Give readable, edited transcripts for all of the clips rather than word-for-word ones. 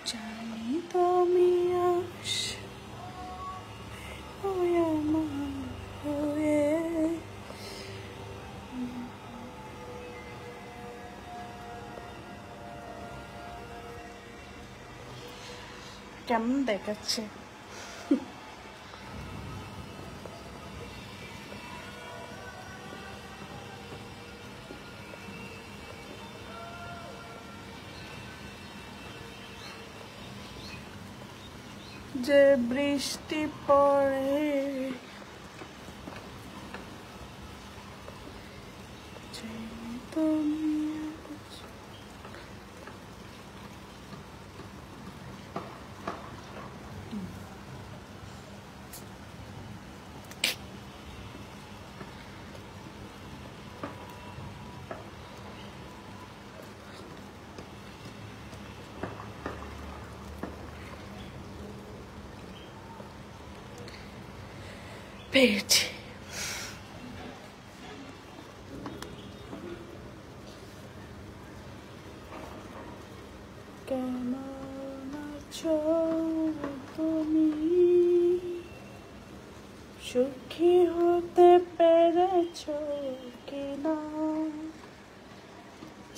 জানি তুমি কেমন দেখাচ্ছে যে বৃষ্টি পড়ে তুমি পেয়েছি কেমন আছো তুমি সুখী হতে পেরেছো কিনা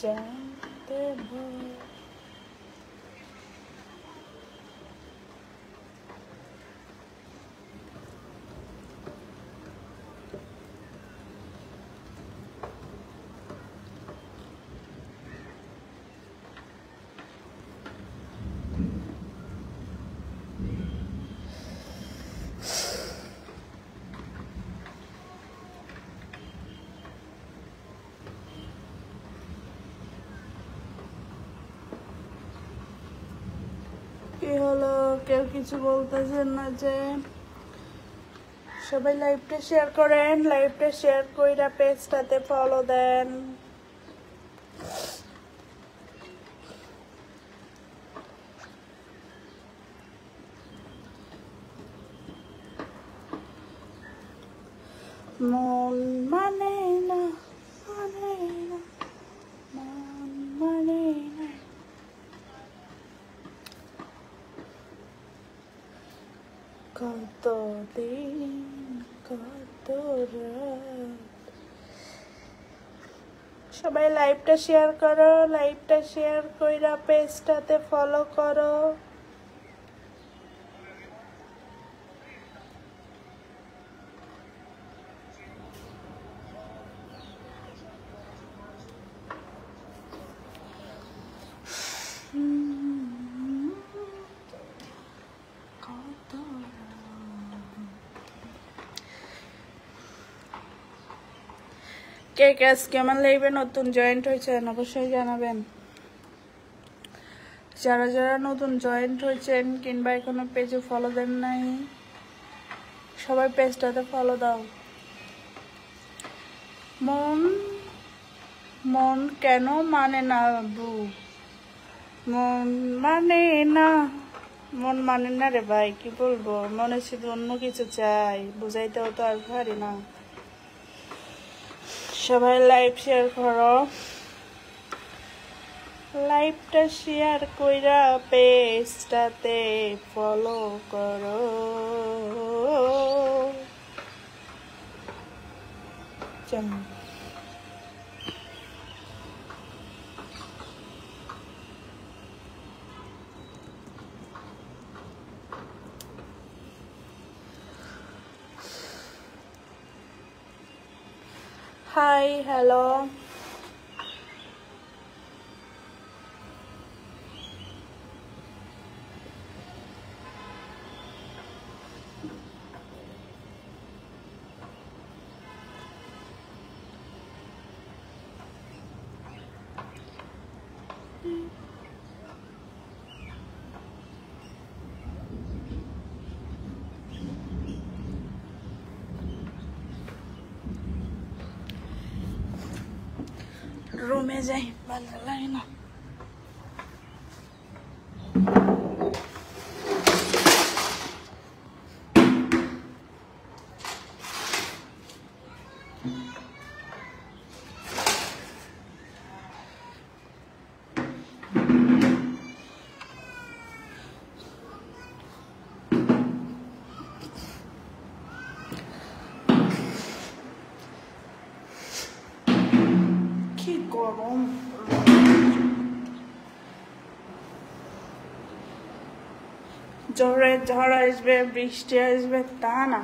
জানতে ভয় কি হলো কেউ কিছু বলতেছেন না যে সবাই লাইভটা শেয়ার করেন লাইভটা শেয়ার কইরা পেজটাতে ফলো দেন মন মানে না মানে না মন মানে না কতদিন কত রাত সবাই লাইভটা শেয়ার করো লাইভটা শেয়ার কইরা পেজটাতে ফলো করো কে কে আজকে আমার লাইভে নতুন জয়েন্ট হয়েছেন অবশ্যই জানাবেন যারা যারা নতুন জয়েন্ট হয়েছেন কিংবা এখনো পেজে ফলো দেন নাই সবাই পেজটাতে ফলো দাও মন মন কেন মানে না বু মন মানে না মন মানে না রে ভাই কি বলবো মনে শুধু অন্য কিছু চাই বুঝাইতেও তো আর পারি না সবাই লাইভ শেয়ার করো লাইভটা শেয়ার কইরা পেজটাতে ফলো করো চলো হাই হ্যালো রুমে যাই ভালো লাগে না জোরে ঝড় আসবে, বৃষ্টি আসবে তা না,